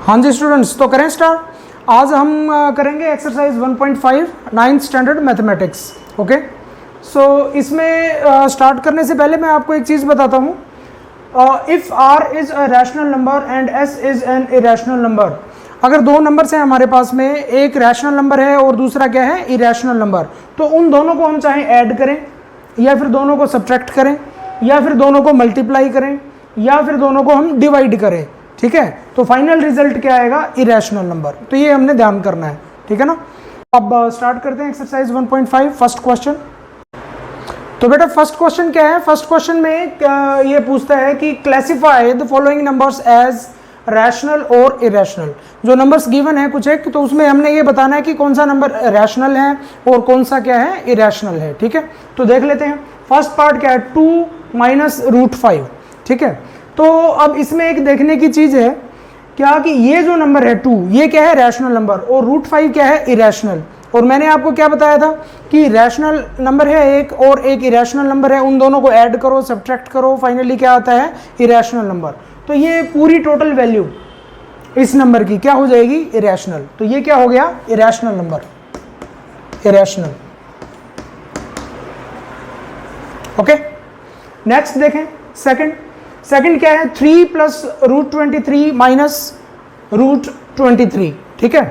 हाँ जी स्टूडेंट्स, तो करें स्टार्ट। आज हम करेंगे exercise 1.5 9th standard mathematics. Okay, so इसमें स्टार्ट करने से पहले मैं आपको एक चीज़ बताता हूँ। If R is a rational number and S is an irrational number, अगर दो नंबर्स हैं हमारे पास में, एक रैशनल नंबर है और दूसरा क्या है, इरेशनल नंबर, तो उन दोनों को हम चाहे ऐड करें या फिर दोनों को सब्ट्रैक्ट करें या फिर दोनों को मल्टीप्लाई करें या फिर दोनों को हम डिवाइड करें, ठीक है, तो फाइनल रिजल्ट क्या आएगा, इरेशनल नंबर। तो ये हमने ध्यान करना है, ठीक है ना। अब स्टार्ट करते हैं एक्सरसाइज 1.5 फर्स्ट क्वेश्चन। तो बेटा फर्स्ट क्वेश्चन क्या है, फर्स्ट क्वेश्चन में ये पूछता है कि classify the following numbers as rational और इरेशनल। जो नंबर्स गिवन है कुछ एक, तो उसमें हमने ये बताना है कि कौन सा नंबर रैशनल है और कौन सा क्या है, इरेशनल है, ठीक है। तो देख लेते हैं फर्स्ट पार्ट क्या है, 2 माइनस रूट 5, ठीक है। तो अब इसमें एक देखने की चीज है क्या कि ये जो नंबर है 2, ये क्या है, रैशनल नंबर, और रूट 5 क्या है, इरेशनल। और मैंने आपको क्या बताया था कि रैशनल नंबर है एक और एक इरेशनल नंबर है, उन दोनों को ऐड करो, सब्ट्रैक्ट करो, फाइनली क्या आता है, इरेशनल नंबर। तो ये पूरी टोटल वैल्यू इस नंबर की क्या हो जाएगी, इरेशनल। तो ये क्या हो गया, irrational number, irrational. Okay, next देखें सेकंड क्या है, 3 प्लस रूट 23 माइनस रूट 23, ठीक है।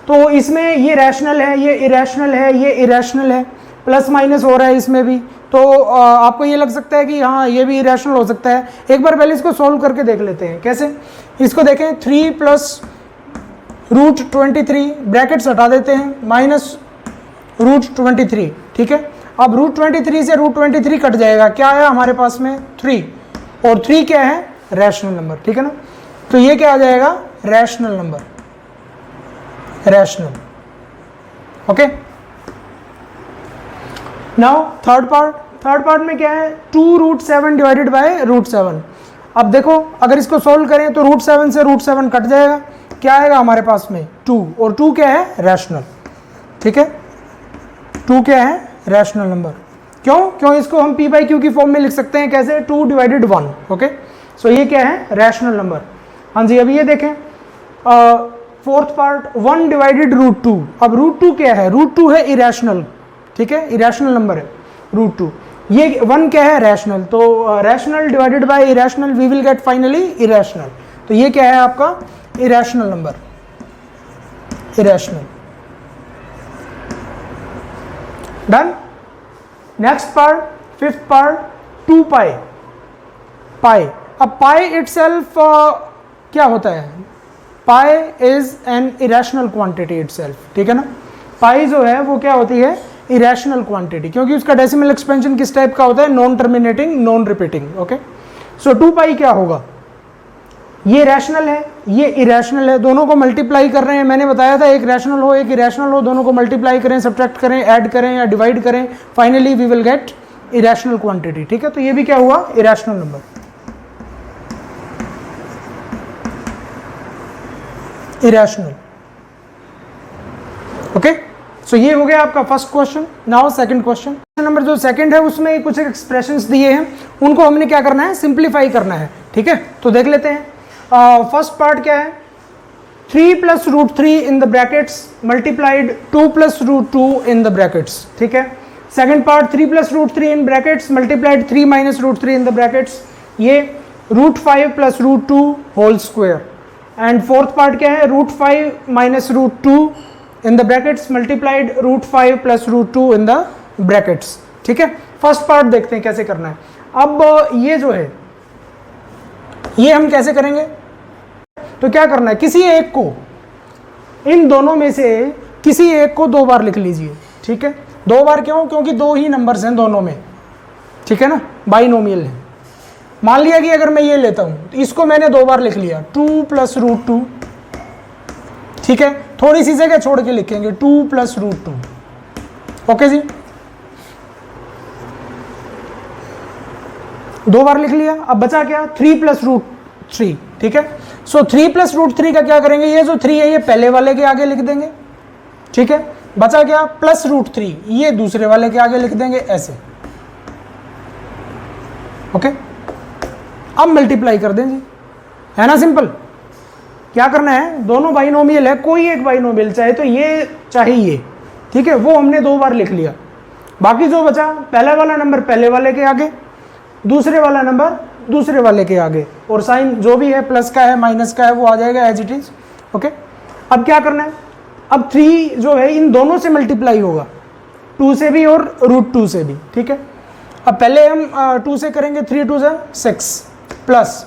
तो इसमें ये रैशनल है, ये इरेशनल है, ये इरेशनल है, प्लस माइनस हो रहा है इसमें भी। तो आपको ये लग सकता है कि हाँ ये भी इरेशनल हो सकता है। एक बार पहले इसको सॉल्व करके देख लेते हैं कैसे। इसको देखें, 3 प्लस रूट 23, ब्रैकेट्स हटा देते हैं, माइनस रूट 23, ठीक है। अब रूट 23 से रूट 23 कट जाएगा, क्या है हमारे पास में, 3, और 3 क्या है, रैशनल नंबर, ठीक है ना। तो ये क्या आ जाएगा, rational number, rational. Okay, now third part में क्या है, 2 रूट 7 डिवाइडेड बाय रूट 7। अब देखो अगर इसको सोल्व करें तो रूट 7 से रूट 7 कट जाएगा, क्या आएगा हमारे पास में, 2, और 2 क्या है, रैशनल, ठीक है। 2 क्या है, रैशनल नंबर। क्यों इसको हम p बाई क्यू की फॉर्म में लिख सकते हैं, कैसे, 2 डिवाइडेड 1। ओके, सो ये क्या है, रैशनल नंबर। हाँ जी, अभी ये देखें फोर्थ पार्ट, 1 डिवाइडेड रूट 2। अब रूट 2 क्या है, रूट 2 है इरेशनल, ठीक है, इरेशनल नंबर है रूट 2। ये 1 क्या है, रैशनल। तो rational divided by irrational, we will get finally irrational. तो ये क्या है आपका, irrational number, irrational. Done. Next part, fifth part, 2 pi. अब पाई इटसेल्फ क्या होता है, pi is an irrational quantity itself, ठीक है ना। पाई जो है वो क्या होती है, इरेशनल क्वांटिटी, क्योंकि उसका डेसिमल एक्सपेंशन किस टाइप का होता है, non terminating, non repeating. Okay, so 2 pi क्या होगा, ये रैशनल है, ये इरेशनल है, दोनों को मल्टीप्लाई कर रहे हैं। मैंने बताया था एक रैशनल हो एक इरेशनल हो, दोनों को मल्टीप्लाई करें, सब्ट्रैक्ट करें, ऐड करें या डिवाइड करें, finally we will get irrational quantity, ठीक है। तो ये भी क्या हुआ, irrational number, irrational. Okay, so ये हो गया आपका first question. Now second question number जो सेकंड है उसमें कुछ एक्सप्रेशंस दिए हैं, उनको हमने क्या करना है, सिंप्लीफाई करना है, ठीक है। तो देख लेते हैं। फर्स्ट पार्ट क्या है, 3 plus root 3 in the brackets multiplied 2 plus root 2 in the brackets, ठीक है। Second part, 3 plus root 3 in brackets multiplied 3 minus root 3 in the brackets, ये root 5 plus root 2 whole square. And fourth part क्या है, root 5 minus root 2 in the brackets multiplied root 5 plus root 2 in the brackets, ठीक है। First part देखते हैं कैसे करना है। अब ये जो है ये हम कैसे करेंगे, तो क्या करना है, किसी एक को, इन दोनों में से किसी एक को 2 बार लिख लीजिए, ठीक है। 2 बार क्यों, क्योंकि 2 ही नंबर्स हैं दोनों में, ठीक है ना, बाइनोमियल है। मान लिया कि अगर मैं ये लेता हूं तो इसको मैंने 2 बार लिख लिया, 2 प्लस रूट 2, ठीक है। थोड़ी सी जगह छोड़ के लिखेंगे 2 प्लस रूट 2, ओके जी, 2 बार लिख लिया। अब बचा क्या, 3 प्लस रूट 3, ठीक है। सो 3 प्लस रूट 3 का क्या करेंगे, ये जो 3 है ये पहले वाले के आगे लिख देंगे, ठीक है। बचा क्या, प्लस रूट 3, ये दूसरे वाले के आगे लिख देंगे ऐसे, ओके। अब मल्टीप्लाई कर दें जी, है ना, सिंपल। क्या करना है, दोनों बाइनोमियल है, कोई एक बाइनोमियल चाहे तो ये चाहे ये, ठीक है, वो हमने 2 बार लिख लिया। बाकी जो बचा, पहले वाला नंबर पहले वाले के आगे, दूसरे वाला नंबर दूसरे वाले के आगे, और साइन जो भी है प्लस का है माइनस का है वो आ जाएगा एज इट इज। ओके, अब क्या करना है, अब 3 जो है इन दोनों से मल्टीप्लाई होगा, 2 से भी और √2 से भी, ठीक है। अब पहले हम 2 से करेंगे, 3 2 6 प्लस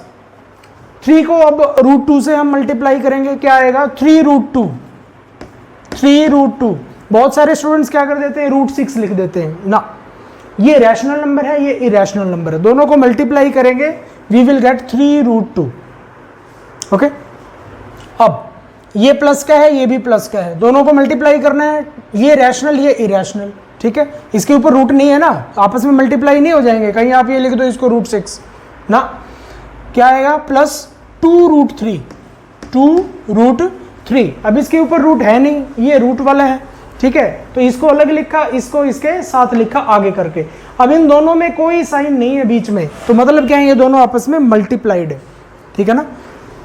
3 को अब √2 से हम मल्टीप्लाई करेंगे, क्या आएगा 3√2। 3√2, बहुत सारे स्टूडेंट्स क्या कर देते हैं √6 लिख देते हैं ना, ये रैशनल नंबर है, ये इरेशनल नंबर है, दोनों को मल्टीप्लाई करेंगे वी विल गेट 3√2। ओके, अब ये प्लस का है ये भी प्लस का है, दोनों को मल्टीप्लाई करना है, ये रैशनल ये इरेशनल, ठीक है, इसके ऊपर रूट नहीं है ना, आपस में मल्टीप्लाई नहीं हो जाएंगे, कहीं आप ये लिख दो इसको √6 ना, क्या आएगा प्लस 2√3, 2√3। अब इसके ऊपर रूट है नहीं, ये रूट वाला है, ठीक है, तो इसको अलग लिखा, इसको इसके साथ लिखा आगे करके। अब इन दोनों में कोई साइन नहीं है बीच में, तो मतलब क्या है, ये दोनों आपस में मल्टीप्लाइड है, ठीक है ना,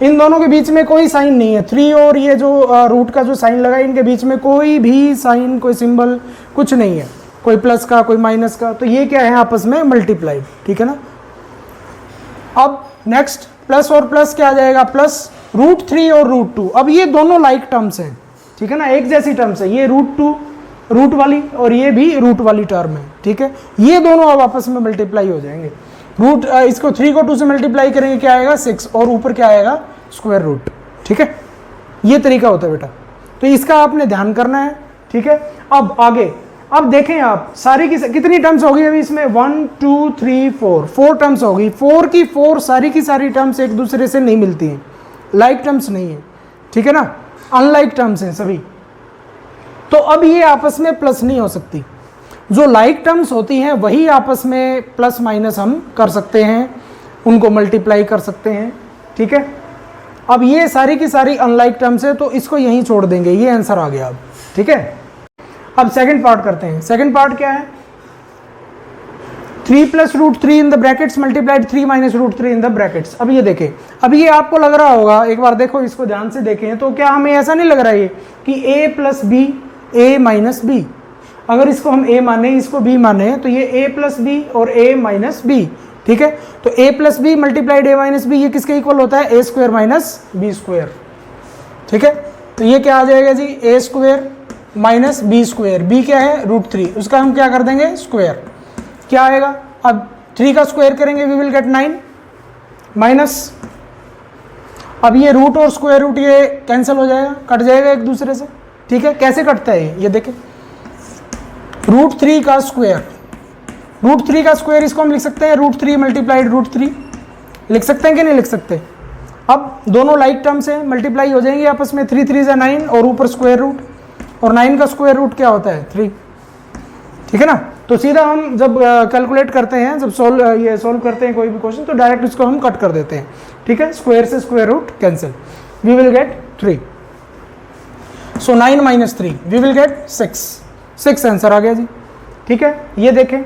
इन दोनों के बीच में कोई साइन नहीं है, 3 और ये जो रूट का जो साइन लगा है इनके बीच में कोई भी साइन, कोई सिंबल कुछ नहीं है, कोई प्लस का कोई माइनस का, तो ये क्या है आपस में मल्टीप्लाइड, ठीक है ना। अब नेक्स्ट प्लस और प्लस क्या आ जाएगा, प्लस √3 और √2। अब ये दोनों लाइक टर्म्स हैं, ठीक है ना, एक जैसी टर्म्स है, ये √2 रूट वाली और ये भी रूट वाली टर्म है, ठीक है, ये दोनों अब आपस में मल्टीप्लाई हो जाएंगे। रूट इसको 3 को 2 से मल्टीप्लाई करेंगे, क्या आएगा 6, और ऊपर क्या आएगा स्क्वायर रूट, ठीक है, ये तरीका होता है बेटा, तो इसका आपने ध्यान करना है, ठीक है। अब आगे, अब देखें आप सारी की कितनी टर्म्स होगी अभी इसमें, 1 2 3 4 टर्म्स होगी, 4 की 4 सारी की सारी टर्म्स एक दूसरे से नहीं मिलती हैं, लाइक टर्म्स नहीं है, ठीक है ना, अनलाइक टर्म्स हैं सभी, तो अब ये आपस में प्लस नहीं हो सकती, जो लाइक टर्म्स होती हैं वही आपस में प्लस माइनस हम कर सकते हैं, उनको मल्टीप्लाई कर सकते हैं, ठीक है। अब ये सारी की सारी अनलाइक टर्म्स है, तो इसको यहीं छोड़ देंगे, ये आंसर आ गया अब, ठीक है। अब सेकंड पार्ट करते हैं, सेकंड पार्ट क्या है, 3 + √3 in the brackets multiplied 3 - √3 in the brackets. अब ये देखें, अब ये आपको लग रहा होगा, एक बार देखो इसको ध्यान से देखें, तो क्या हमें ऐसा नहीं लग रहा है कि a + b a - b, अगर इसको हम a माने इसको b माने तो ये a + b और a - b, ठीक है, तो a + b multiplied a - b ये किसके इक्वल होता है, a² - b², ठीक है, तो ये क्या आ जाएगा जी, a² - b², b क्या है √3, उसका हम क्या कर देंगे स्क्वायर, क्या आएगा, अब 3 का स्क्वायर करेंगे वी विल गेट 9 माइनस, अब ये रूट और स्क्वायर रूट ये कैंसिल हो जाएगा, कट जाएगा एक दूसरे से, ठीक है, कैसे कटता है ये देखें, √3 का स्क्वायर, √3 का स्क्वायर इसको हम लिख सकते हैं √3 मल्टीप्लाइड √3, लिख सकते हैं कि नहीं लिख सकते। अब दोनों लाइक टर्म्स हैं, मल्टीप्लाई हो जाएंगे आपस में, 3 3 = 9 और ऊपर स्क्वायर रूट, और 9 का स्क्वायर रूट क्या होता है 3, ठीक है ना, तो सीधा हम जब कैलकुलेट करते हैं, जब सोल्व करते हैं कोई भी क्वेश्चन, तो डायरेक्ट इसको हम कट कर देते हैं, ठीक है, स्क्वायर से square root cancel, we will get 3, so 9 - 3 we will get 6 answer आ गया जी, ठीक है। ये देखें,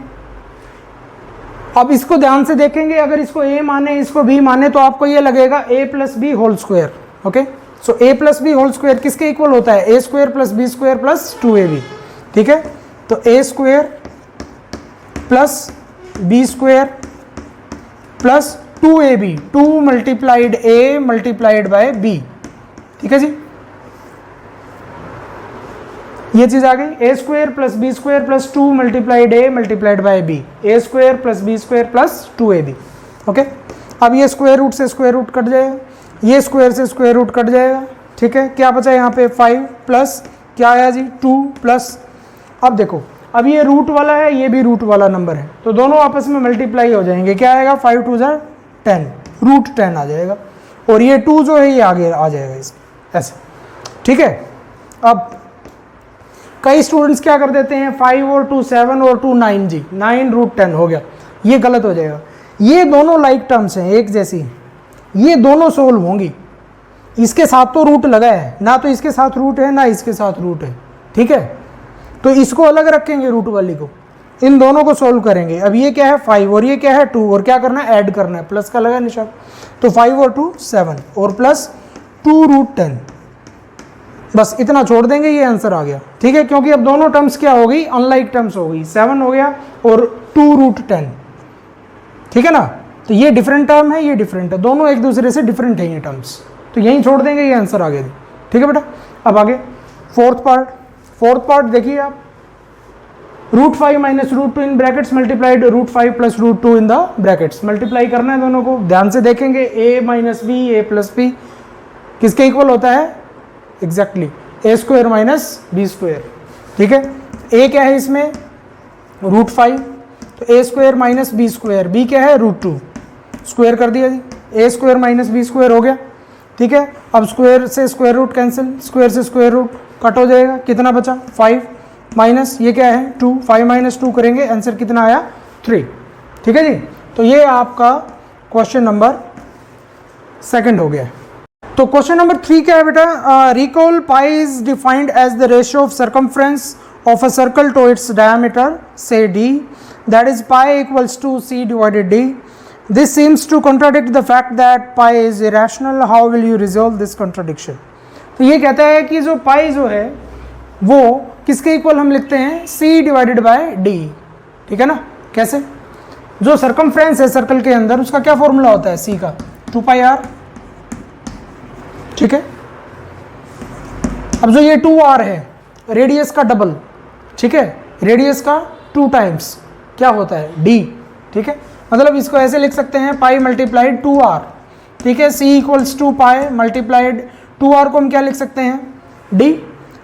अब इसको ध्यान से देखेंगे, अगर इसको a माने इसको b माने तो आपको ये लगेगा a + b whole square, okay, so a + b whole square किसके इक्वल होता है, a² + b² + 2ab, ठीक है, तो a² + b² + 2ab, 2 multiplied a multiplied by b, ठीक है जी, ये चीज आ गई, a² + b² + 2 multiplied a multiplied by b, a² + b² + 2ab, okay. अब ये स्क्वायर रूट से स्क्वायर रूट कट जाएगा, ये स्क्वायर से स्क्वायर रूट कट जाएगा, ठीक है, क्या बचा यहाँ पे 5 प्लस क्या आया जी 2 प्लस, अब देखो अब ये रूट वाला है ये भी रूट वाला नंबर है, तो दोनों आपस में मल्टीप्लाई हो जाएंगे, क्या आएगा 5 2 10, √10 आ जाएगा, और ये 2 जो है ये आगे आ जाएगा इसके ऐसे, ठीक है। अब कई स्टूडेंट्स क्या कर देते हैं 5 और 2 7 और 2 9 जी, 9 √10 हो गया, ये गलत हो जाएगा, ये दोनों लाइक टर्म्स हैं एक जैसी, ये दोनों सोल्व होंगी, इसके साथ तो रूट लगा है ना, तो इसके साथ रूट है ना इसके साथ रूट है, ठीक है, तो इसको अलग रखेंगे रूट वाली को, इन दोनों को सोल्व करेंगे। अब ये क्या है 5 और ये क्या है 2, और क्या करना है ऐड करना है, प्लस का लगा निशान, तो 5 और 2 7 और प्लस 2√10, बस इतना छोड़ देंगे, ये आंसर आ गया। ठीक है, क्योंकि अब दोनों टर्म्स क्या हो गई, अनलाइक टर्म्स हो गई, 7 हो गया और 2√10। ठीक है ना, तो ये डिफरेंट टर्म है, ये डिफरेंट है, दोनों एक दूसरे से डिफरेंट है ये टर्म्स, तो यहीं छोड़ देंगे, ये आंसर आ गया। ठीक है बेटा, अब आगे फोर्थ पार्ट देखिए आप, √5 minus √2 in brackets multiplied √5 plus √2 in the brackets, multiply करना है दोनों को, ध्यान से देखेंगे, a minus B a plus B किसके इक्वल होता है, एग्जैक्टली a² माइनस b²। ठीक है, a क्या है इसमें, √5, तो a² माइनस b², b क्या है, √2, स्क्वायर कर दिया जी, a² माइनस b² हो गया। ठीक है, अब स्क्वायर से स्क्वायर रूट कैंसिल, स्क्वायर से स्क्वायर रूट कट हो जाएगा, कितना बचा 5 माइनस ये क्या है 2, 5 माइनस 2 करेंगे, आंसर कितना आया 3। ठीक है जी, तो ये आपका क्वेश्चन नंबर 2 हो गया। तो क्वेश्चन नंबर 3 क्या है बेटा, recall pi is defined as the ratio of circumference of a circle to its diameter से d, that is pi equals to c divided d। This seems to contradict the fact that pi is irrational. How will you resolve this contradiction? तो ये कहता है कि जो पाई जो है वो किसके इक्वल हम लिखते हैं, c डिवाइडेड बाय d। ठीक है ना, कैसे, जो सर्कमफ्रेंस है सर्कल के अंदर उसका क्या फॉर्मूला होता है c का, 2πr। ठीक है, अब जो ये 2r है रेडियस का डबल, ठीक है, रेडियस का 2 टाइम्स क्या होता है d। ठीक है, मतलब इसको ऐसे लिख सकते हैं पाई मल्टीप्लाइड 2r। ठीक है, c equals to pi multiplied 2r को हम क्या लिख सकते हैं, d।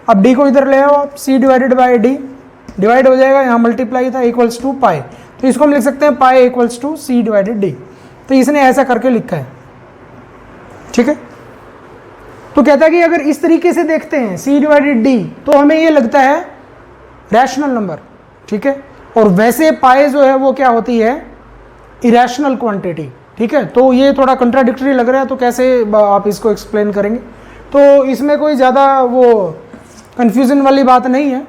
अब d को इधर ले आओ आप, c divided by d, divide हो जाएगा, यहाँ मल्टीप्लाई था, इक्वल्स टू पाई, तो इसको हम लिख सकते हैं pi equals to c divided d। तो इसने ऐसा करके लिखा है। ठीक है, तो कहता है कि अगर इस तरीके से देखते हैं c डिवाइडेड d तो हमें ये लगता है रैशनल नंबर। ठीक है, और वैसे पाई जो है वो क्या होती है, इरेशनल क्वांटिटी। ठीक है, तो ये थोड़ा कंट्राडिक्टरी लग रहा है, तो कैसे आप इसको एक्सप्लेन करेंगे, तो इसमें कोई ज़्यादा वो कंफ्यूजन वाली बात नहीं है।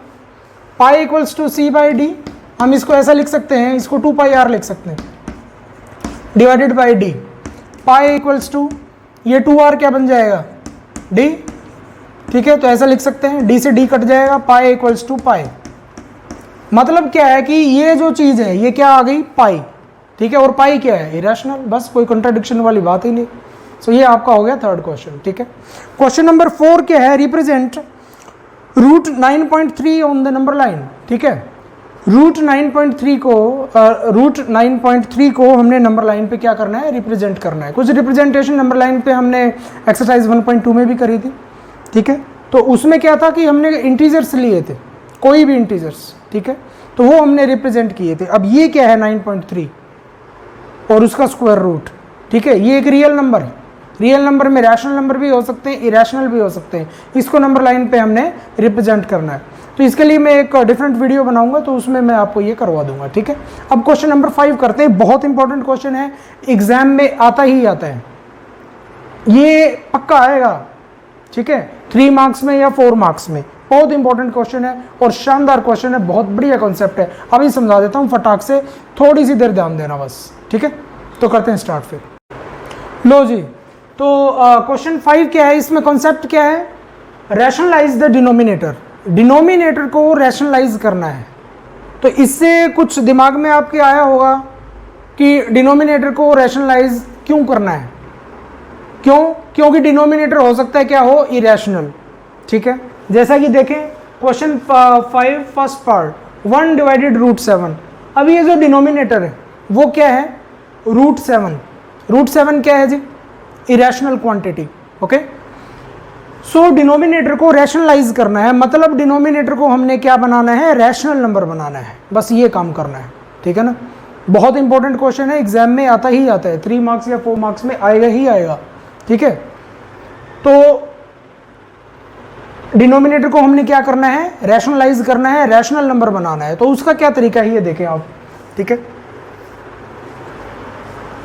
Pi equals to c by d, हम इसको ऐसा लिख सकते हैं, इसको 2πr लिख सकते हैं divided by d। Pi equals to ये 2r क्या बन जाएगा, d। ठीक है, तो ऐसा लिख सकते हैं, d से d कट जाएगा, पाई इक्वल्स टू पाई। मतलब क्या है कि ये जो चीज़ है ये क्या आ गई, पाई। ठीक है, और पाई क्या है, इरेशनल, बस कोई कंट्राडिक्शन वाली बात ही नहीं। सो ये आपका हो गया 3rd क्वेश्चन। ठीक है, क्वेश्चन नंबर 4 क्या है, represent √9.3 on the number line. ठीक है, √9.3 को हमने नंबर लाइन पे क्या करना है, रिप्रेजेंट करना है। कुछ रिप्रेजेंटेशन नंबर लाइन पे हमने एक्सरसाइज 1.2 में भी करी थी। ठीक है, तो उसमें क्या था कि हमने इंटीजर्स लिए थे, कोई भी इंटीजर्स। ठीक है, तो वो हमने रिप्रेजेंट किए थे। अब ये क्या है 9.3 और उसका स्क्वायर रूट। ठीक है, ये एक रियल नंबर है, रियल नंबर में रैशनल नंबर भी हो सकते हैं, इरेशनल भी हो सकते हैं, इसको नंबर लाइन पे हमने रिप्रेजेंट करना है। तो इसके लिए मैं एक डिफरेंट वीडियो बनाऊंगा, तो उसमें मैं आपको ये करवा दूंगा। ठीक है, अब क्वेश्चन नंबर 5 करते हैं, बहुत इंपॉर्टेंट क्वेश्चन है, एग्जाम में आता ही आता है, ये पक्का आएगा। ठीक है, 3 मार्क्स में या 4 मार्क्स में, बहुत इंपॉर्टेंट क्वेश्चन है और शानदार क्वेश्चन है, बहुत बढ़िया कॉन्सेप्ट है। अभी समझा देता हूँ फटाक से, थोड़ी सी देर ध्यान देना बस। ठीक है, तो करते हैं स्टार्ट फिर। लो जी, तो क्वेश्चन 5 क्या है, इसमें कॉन्सेप्ट क्या है, रैशनलाइज द डिनोमिनेटर। डिनोमिनेटर को रैशनलाइज करना है। तो इससे कुछ दिमाग में आपके आया होगा कि डिनोमिनेटर को रैशनलाइज क्यों करना है, क्यों, क्योंकि डिनोमिनेटर हो सकता है क्या हो, इरेशनल। ठीक है, जैसा कि देखें क्वेश्चन 5 फर्स्ट पार्ट, 1 डिवाइडेड √7। अब ये जो डिनोमिनेटर है वो क्या है, √7। √7 क्या है जी, irrational quantity. Okay, so denominator को रैशनलाइज करना है, मतलब डिनोमिनेटर को हमने क्या बनाना है, रैशनल नंबर बनाना है, बस ये काम करना है। ठीक है ना, बहुत इंपॉर्टेंट क्वेश्चन है, एग्जाम में आता ही आता है, 3 मार्क्स या 4 मार्क्स में आएगा ही आएगा। ठीक है, तो डिनोमिनेटर को हमने क्या करना है, रैशनलाइज करना है, रैशनल नंबर बनाना है। तो उसका क्या तरीका है ये देखें आप। ठीक है,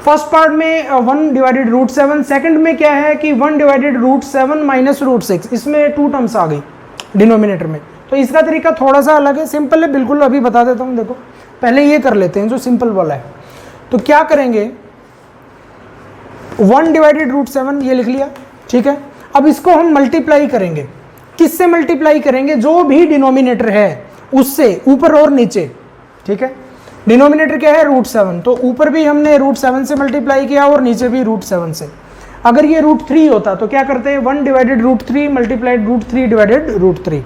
फर्स्ट पार्ट में 1 डिवाइडेड √7, सेकंड में क्या है कि 1 डिवाइडेड √7 माइनस √6, इसमें 2 टर्म्स आ गई डिनोमिनेटर में। तो इसका तरीका थोड़ा सा अलग है, सिंपल है बिल्कुल, अभी बता देता हूँ। देखो पहले ये कर लेते हैं जो सिंपल वाला है। तो क्या करेंगे, 1 डिवाइडेड √7 ये लिख लिया। ठीक है, अब इसको हम मल्टीप्लाई करेंगे, किससे मल्टीप्लाई करेंगे? जो भी डिनोमिनेटर है उससे, ऊपर और नीचे, ठीक है। डिनोमिनेटर क्या है? √7, तो ऊपर भी हमने √7 से मल्टीप्लाई किया और नीचे भी √7 से। अगर ये √3 होता तो क्या करते हैं? 1 डिवाइडेड √3 मल्टीप्लाइड √3 डिवाइडेड √3।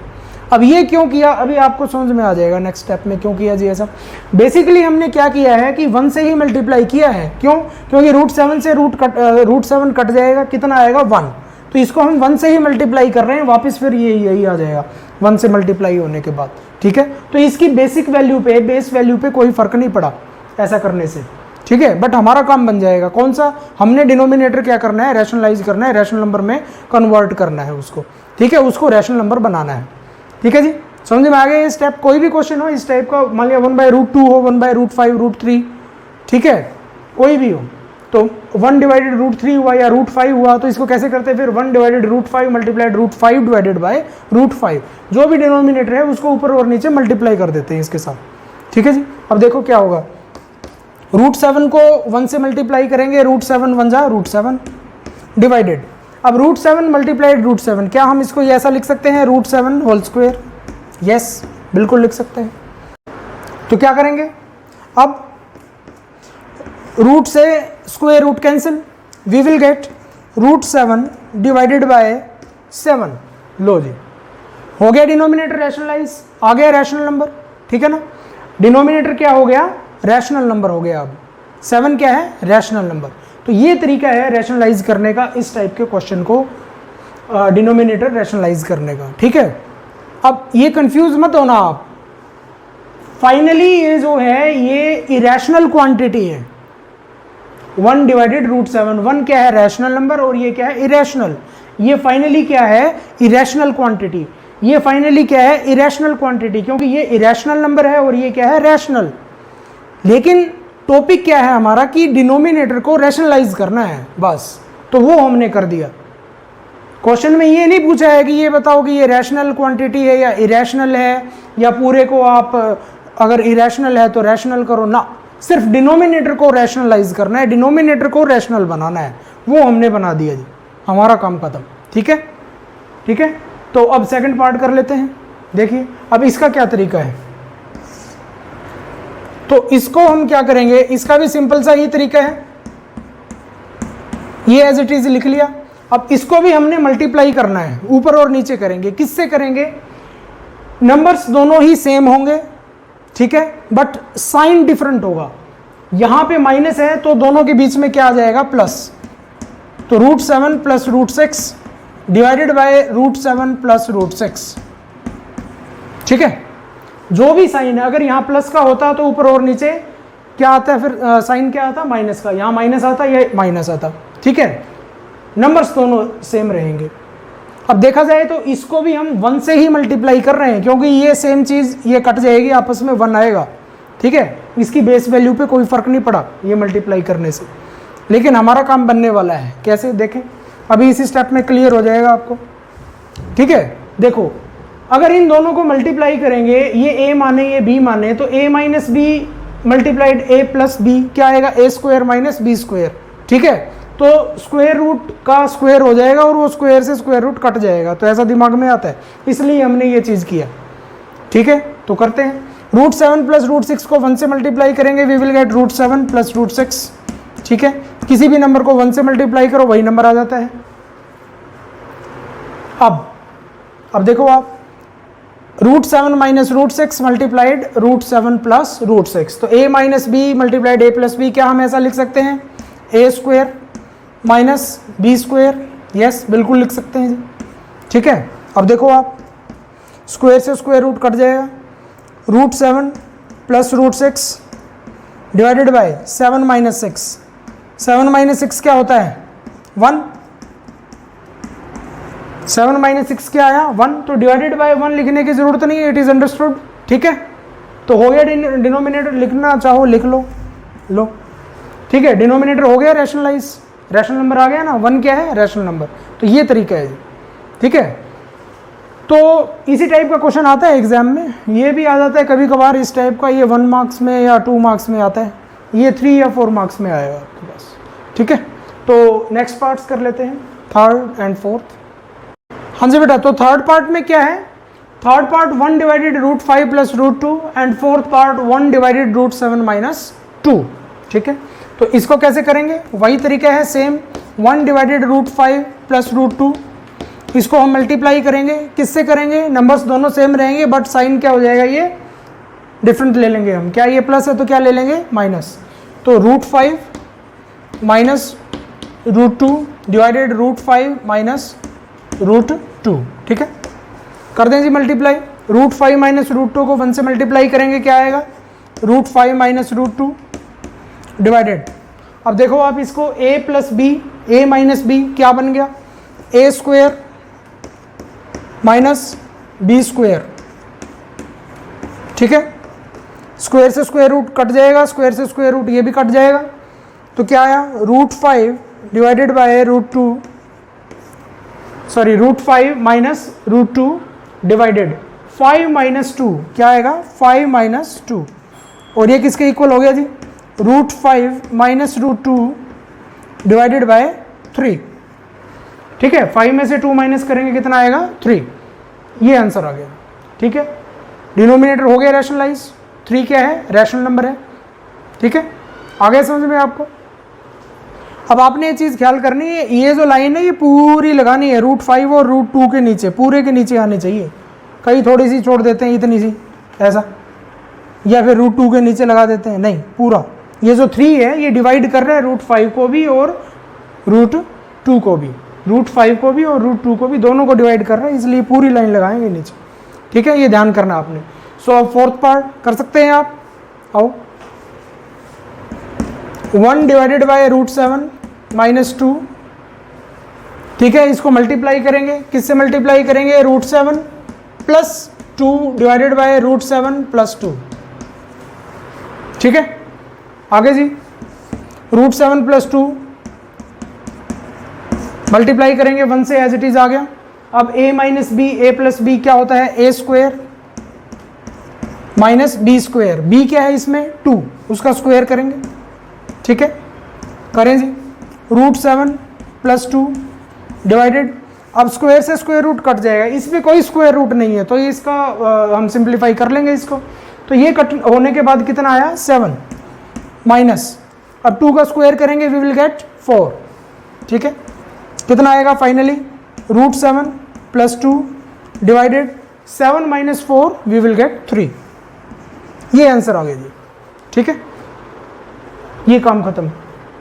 अब ये क्यों किया, अभी आपको समझ में आ जाएगा नेक्स्ट स्टेप में क्यों किया जी ऐसा। बेसिकली हमने क्या किया है कि 1 से ही मल्टीप्लाई किया है। क्यों? क्योंकि √7 से √7 कट जाएगा, कितना आएगा? 1। तो इसको हम 1 से ही मल्टीप्लाई कर रहे हैं, वापस फिर यही आ जाएगा 1 से मल्टीप्लाई होने के बाद, ठीक है। तो इसकी बेसिक वैल्यू पे, बेस वैल्यू पे कोई फर्क नहीं पड़ा ऐसा करने से, ठीक है। बट हमारा काम बन जाएगा कौन सा? हमने डिनोमिनेटर क्या करना है? रैशनलाइज करना है, रैशनल नंबर में कन्वर्ट करना है उसको, ठीक है। उसको रैशनल नंबर बनाना है, ठीक है जी। समझ में आ गया ये स्टेप? कोई भी क्वेश्चन हो इस टाइप का, मान लिया 1/√2 हो, 1/√5, √3, ठीक है, कोई भी हो, तो 1 डिवाइडेड √3 हुआ या √5 हुआ, तो इसको कैसे करते हैं फिर? 1 डिवाइडेड √5 मल्टीप्लाइड √5 डिवाइडेड बाय √5। जो भी डिनोमिनेटर है उसको ऊपर और नीचे मल्टीप्लाई कर देते हैं इसके साथ, ठीक है जी। अब देखो क्या होगा, √7 को 1 से मल्टीप्लाई करेंगे, √7 1 जा √7 डिवाइडेड। अब √7 मल्टीप्लाइड √7, क्या हम इसको ये ऐसा लिख सकते हैं? √7 होल स्क्वायर। यस, बिल्कुल लिख सकते हैं। तो क्या करेंगे अब? रूट से square root cancel, we will get √7 divided by 7। लो जी, हो गया डिनोमिनेटर रैशनलाइज, आ गया रैशनल नंबर, ठीक है ना। डिनोमिनेटर क्या हो गया? रैशनल नंबर हो गया। अब 7 क्या है? Rational number. तो ये तरीका है रैशनलाइज करने का, इस टाइप के क्वेश्चन को डिनोमिनेटर रैशनलाइज करने का, ठीक है। अब ये कंफ्यूज मत होना आप, फाइनली ये जो है ये इरेशनल क्वांटिटी है। 1 डिवाइडेड √7, 1 क्या है? रैशनल नंबर, और ये क्या है? इरेशनल। ये फाइनली क्या है? Irrational quantity. ये फाइनली क्या है? इरेशनल क्वांटिटी, क्योंकि ये इरेशनल नंबर है और ये क्या है? रैशनल। लेकिन टॉपिक क्या है हमारा कि डिनोमिनेटर को रैशनलाइज करना है, बस। तो वो हमने कर दिया। क्वेश्चन में ये नहीं पूछा है कि ये बताओ कि ये रैशनल क्वांटिटी है या इरेशनल है, या पूरे को आप अगर इरेशनल है तो रैशनल करो ना, सिर्फ डिनोमिनेटर को रैशनलाइज करना है, डिनोमिनेटर को रैशनल बनाना है, वो हमने बना दिया जी, हमारा काम खत्म, ठीक है। ठीक है, तो अब सेकंड पार्ट कर लेते हैं। देखिए अब इसका क्या तरीका है, तो इसको हम क्या करेंगे, इसका भी सिंपल सा ही तरीका है, ये एज इट इज लिख लिया। अब इसको भी हमने मल्टीप्लाई करना है, ऊपर और नीचे करेंगे। किससे करेंगे? नंबर्स दोनों ही सेम होंगे, ठीक है, बट साइन डिफरेंट होगा। यहां पे माइनस है तो दोनों के बीच में क्या आ जाएगा? प्लस। तो √7 प्लस √6 डिवाइडेड बाय √7 प्लस √6, ठीक है। जो भी साइन है, अगर यहाँ प्लस का होता तो ऊपर और नीचे क्या आता है, फिर साइन क्या आता? माइनस का। यहाँ माइनस आता, ये माइनस आता, ठीक है। नंबर्स दोनों सेम रहेंगे। अब देखा जाए तो इसको भी हम 1 से ही मल्टीप्लाई कर रहे हैं, क्योंकि ये सेम चीज़ ये कट जाएगी, आपस में 1 आएगा, ठीक है। इसकी बेस वैल्यू पे कोई फर्क नहीं पड़ा ये मल्टीप्लाई करने से, लेकिन हमारा काम बनने वाला है। कैसे? देखें, अभी इसी स्टेप में क्लियर हो जाएगा आपको, ठीक है। देखो, अगर इन दोनों को मल्टीप्लाई करेंगे, ये a माने ये b माने, तो a minus B multiplied a plus B क्या आएगा? a square minus B square, ठीक है। तो स्क्वायर रूट का स्क्वायर हो जाएगा और वो स्क्वायर से स्क्वायर रूट कट जाएगा, तो ऐसा दिमाग में आता है, इसलिए हमने ये चीज़ किया, ठीक है। तो करते हैं, √7 प्लस √6 को 1 से मल्टीप्लाई करेंगे, वी विल गेट √7 प्लस √6, ठीक है। किसी भी नंबर को 1 से मल्टीप्लाई करो वही नंबर आ जाता है। अब देखो आप, √7 माइनस √6 मल्टीप्लाइड √7 प्लस √6, तो a minus B multiplied a plus B, क्या हम ऐसा लिख सकते हैं? a square minus B square, yes बिल्कुल लिख सकते हैं जी, ठीक है। अब देखो आप, स्क्वायर से स्क्वायर रूट कट जाएगा, √7 plus √6 divided by 7 minus 6, 7 minus 6 क्या होता है? 1। 7 माइनस 6 क्या आया? 1। तो डिवाइडेड बाय 1 लिखने की जरूरत नहीं है, इट इज अंडरस्टूड, ठीक है। तो हो गया डिनोमिनेटर, लिखना चाहो लिख लो, ठीक है। डिनोमिनेटर हो गया रैशनलाइज, रैशनल नंबर आ गया ना, 1 क्या है? Rational number. तो ये तरीका है, ठीक है। तो इसी टाइप का क्वेश्चन आता है एग्जाम में, ये भी आ जाता है कभी कभार इस टाइप का, ये 1 मार्क्स में या 2 मार्क्स में आता है, ये 3 या 4 मार्क्स में आएगा आपके पास, ठीक है। तो नेक्स्ट पार्ट्स कर लेते हैं, 3rd and 4th। हाँ जी बेटा, तो थर्ड पार्ट में क्या है, third part 1 divided root 5 plus root 2 and fourth part 1 divided root 7 minus 2। ठीक है, तो इसको कैसे करेंगे, वही तरीका है same, 1 divided root 5 plus root 2, इसको हम मल्टीप्लाई करेंगे, किससे करेंगे, नंबर्स दोनों सेम रहेंगे बट साइन क्या हो जाएगा, ये डिफरेंट ले लेंगे हम, क्या ये प्लस है तो क्या ले लेंगे माइनस, तो root 5 minus root 2 divided root 5 minus root 2। ठीक है, कर दें जी मल्टीप्लाई, रूट 5 माइनस रूट 2 को 1 से मल्टीप्लाई करेंगे, क्या आएगा, रूट 5 माइनस रूट 2 डिवाइडेड, अब देखो आप इसको a plus B, A minus B क्या बन गया, A square minus B square. ठीक है, स्क्वेयर से स्क्वेयर रूट कट जाएगा, स्क्वेयर से स्क्वेयर रूट ये भी कट जाएगा, तो क्या आया, root 5 divided by root 2, sorry root 5 minus root 2 divided 5 minus 2, क्या आएगा 5 माइनस 2, और ये किसके इक्वल हो गया जी, root 5 minus root 2 divided by 3। ठीक है, 5 में से 2 माइनस करेंगे कितना आएगा 3, ये आंसर आ गया। ठीक है, डिनोमिनेटर हो गया रैशनलाइज, 3 क्या है, रैशनल नंबर है। ठीक है, आ गया समझ में आपको। अब आपने ये चीज़ ख्याल करनी है, ये जो लाइन है ये पूरी लगानी है रूट 5 और रूट 2 के नीचे, पूरे के नीचे आनी चाहिए, कई थोड़ी सी छोड़ देते हैं इतनी सी ऐसा, या फिर रूट 2 के नीचे लगा देते हैं, नहीं पूरा, ये जो 3 है ये डिवाइड कर रहा है रूट 5 को भी और रूट 2 को भी, रूट 5 को भी और रूट 2 को भी, दोनों को डिवाइड कर रहा है, इसलिए पूरी लाइन लगाएंगे नीचे। ठीक है, ये ध्यान करना आपने। सो अब फोर्थ पार्ट कर सकते हैं आप, आओ, 1 डिवाइडेड बाय रूट 7 माइनस 2। ठीक है, इसको मल्टीप्लाई करेंगे, किससे मल्टीप्लाई करेंगे, root 7 plus 2 divided by root 7 plus 2। ठीक है, आगे जी, रूट 7 प्लस 2 मल्टीप्लाई करेंगे 1 से, एज इट इज आ गया। अब a minus B, A plus B क्या होता है, A square minus B square, B क्या है इसमें 2, उसका स्क्वेयर करेंगे। ठीक है, करें जी, रूट 7 प्लस 2 डिवाइडेड, अब स्क्वायर से स्क्वायर रूट कट जाएगा, इसमें कोई स्क्वायर रूट नहीं है तो ये इसका हम सिंप्लीफाई कर लेंगे इसको, तो ये कट होने के बाद कितना आया 7 माइनस, अब 2 का स्क्वायर करेंगे वी विल गेट 4। ठीक है, कितना आएगा finally, root 7 plus 2 divided 7 minus 4 we will get 3, ये आंसर आ गया जी। ठीक है, ये काम खत्म,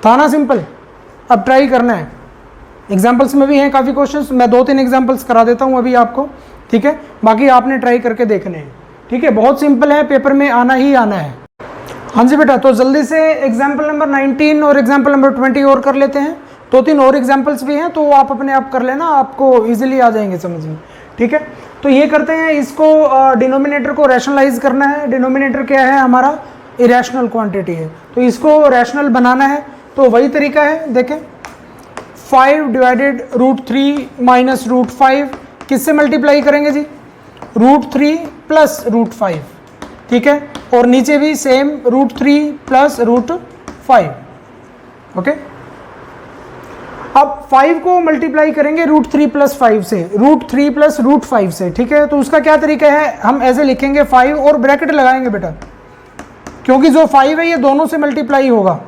था ना सिंपल। अब ट्राई करना है, एग्जाम्पल्स में भी हैं काफ़ी क्वेश्चंस, मैं 2-3 एग्जाम्पल्स करा देता हूं अभी आपको। ठीक है, बाकी आपने ट्राई करके देखने हैं। ठीक है, बहुत सिंपल है, पेपर में आना ही आना है। हाँ जी बेटा, तो जल्दी से एग्जाम्पल नंबर 19 और एग्जाम्पल नंबर 20 और कर लेते हैं, 2-3 और एग्जाम्पल्स भी हैं तो आप अपने आप कर लेना, आपको ईजिली आ जाएंगे समझ में। ठीक है, तो ये करते हैं, इसको डिनोमिनेटर को रैशनलाइज करना है। डिनोमिनेटर क्या है हमारा, इरेशनल क्वांटिटी है, तो इसको रैशनल बनाना है, तो वही तरीका है, देखें 5 डिवाइडेड रूट 3 माइनस रूट 5, किससे मल्टीप्लाई करेंगे जी, रूट 3 प्लस रूट 5। ठीक है, और नीचे भी same root 3 plus root 5। Okay, अब 5 को मल्टीप्लाई करेंगे रूट 3 प्लस 5 से, रूट 3 प्लस रूट 5 से। ठीक है, तो उसका क्या तरीका है, हम ऐसे लिखेंगे 5 और ब्रैकेट लगाएंगे बेटा, क्योंकि जो 5 है ये दोनों से मल्टीप्लाई होगा,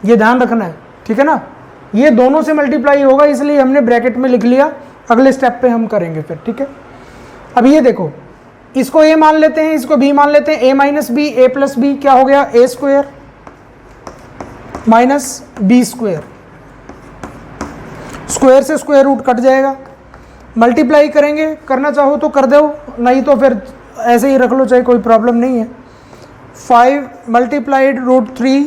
ये ध्यान रखना है। ठीक है ना, ये दोनों से मल्टीप्लाई होगा, इसलिए हमने ब्रैकेट में लिख लिया, अगले स्टेप पे हम करेंगे फिर। ठीक है, अब ये देखो, इसको a मान लेते हैं, इसको b मान लेते हैं, a minus B, A plus B क्या हो गया, A square minus B square, square से स्क्वायर रूट कट जाएगा, मल्टीप्लाई करेंगे, करना चाहो तो कर दो, नहीं तो फिर ऐसे ही रख लो, चाहे कोई प्रॉब्लम नहीं है। 5 multiplied root 3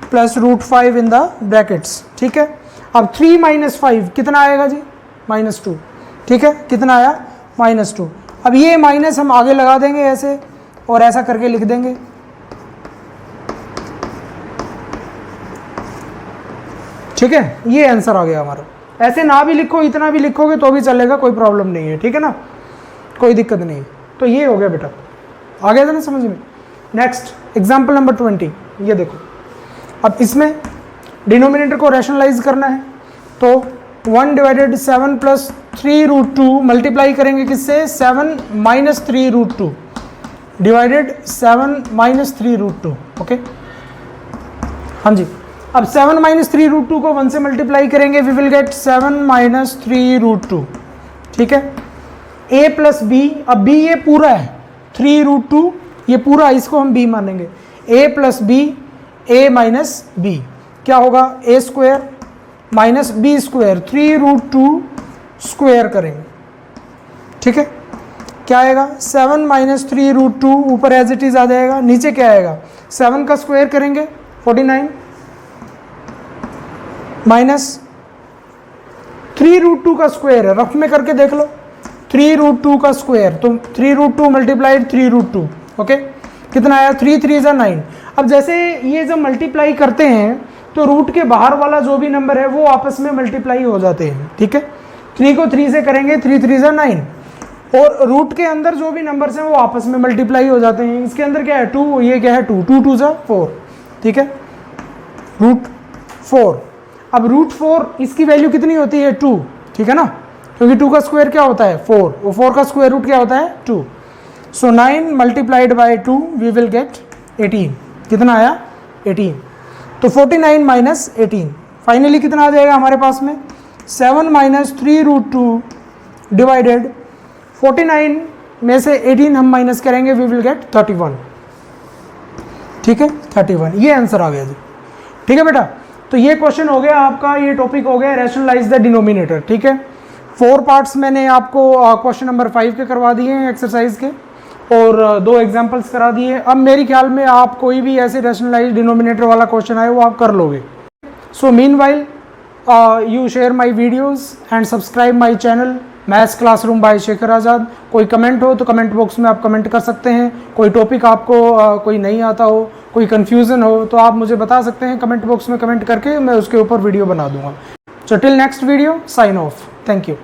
plus root 5 in the brackets. ठीक है, अब 3 माइनस 5 कितना आएगा जी, -2। ठीक है, कितना आया, -2। अब ये माइनस हम आगे लगा देंगे ऐसे, और ऐसा करके लिख देंगे। ठीक है, ये आंसर आ गया हमारा। ऐसे ना भी लिखो, इतना भी लिखोगे तो भी चलेगा, कोई प्रॉब्लम नहीं है। ठीक है ना, कोई दिक्कत नहीं है। तो ये हो गया बेटा, आ गया था ना समझ में। नेक्स्ट एग्जाम्पल नंबर 20, ये देखो, अब इसमें डिनोमिनेटर को रैशनलाइज करना है, तो 1 डिवाइडेड 7 प्लस 3√2 मल्टीप्लाई करेंगे किससे, 7 माइनस 3√2 डिवाइडेड 7 माइनस 3√2। ओके, हाँ जी। अब 7 माइनस 3√2 को 1 से मल्टीप्लाई करेंगे, वी विल गेट 7 माइनस 3√2। ठीक है, a प्लस बी, अब b ये पूरा है, 3√2 ये पूरा, इसको हम b मानेंगे, a plus B, a minus B, क्या होगा, a square minus B square, 3√2 square करेंगे। ठीक है, क्या आएगा, 7 माइनस 3√2 ऊपर एज इट इज आ जाएगा, नीचे क्या आएगा, 7 का स्क्वायर करेंगे 49 माइनस 3√2 का स्क्वायर है, रफ में करके देख लो, 3√2 का स्क्वायर, तो 3√2 मल्टीप्लाइड 3√2। ओके, कितना आया, 3 3 जा 9। अब जैसे ये जब मल्टीप्लाई करते हैं तो रूट के बाहर वाला जो भी नंबर है वो आपस में मल्टीप्लाई हो जाते हैं। ठीक है, 3 को 3 से करेंगे, 3 3 जा 9, और रूट के अंदर जो भी नंबर्स हैं वो आपस में मल्टीप्लाई हो जाते हैं। इसके अंदर क्या है, 2, ये क्या है, 2 2 2 जा 4। ठीक है, √4। अब √4 इसकी वैल्यू कितनी होती है, 2। ठीक है ना, क्योंकि 2 का स्क्वायर क्या होता है, 4, और 4 का स्क्वायर रूट क्या होता है, 2। So 9 multiplied by 2 we will get 18। कितना आया, 18। तो 49 माइनस 18, फाइनली कितना आ जाएगा हमारे पास में, 7 माइनस 3√2 डिवाइडेड 49 में से 18 हम माइनस करेंगे, वी विल गेट 31। ठीक है, 31, ये आंसर आ गया जी। ठीक है बेटा, तो ये क्वेश्चन हो गया आपका, ये टॉपिक हो गया रैशनलाइज द डिनोमिनेटर। ठीक है, 4 पार्ट्स मैंने आपको क्वेश्चन नंबर 5 के करवा दिए हैं एक्सरसाइज के, और 2 एग्जाम्पल्स करा दिए। अब मेरे ख्याल में आप कोई भी ऐसे रैशनलाइज डिनोमिनेटर वाला क्वेश्चन आए वो आप कर लोगे। So meanwhile you share my videos and subscribe my channel maths classroom by Shekhar Azad. कोई कमेंट हो तो कमेंट बॉक्स में आप कमेंट कर सकते हैं। कोई टॉपिक आपको कोई नहीं आता हो, कोई कन्फ्यूज़न हो तो आप मुझे बता सकते हैं कमेंट बॉक्स में कमेंट करके, मैं उसके ऊपर वीडियो बना दूंगा। So till next video, sign off, thank you.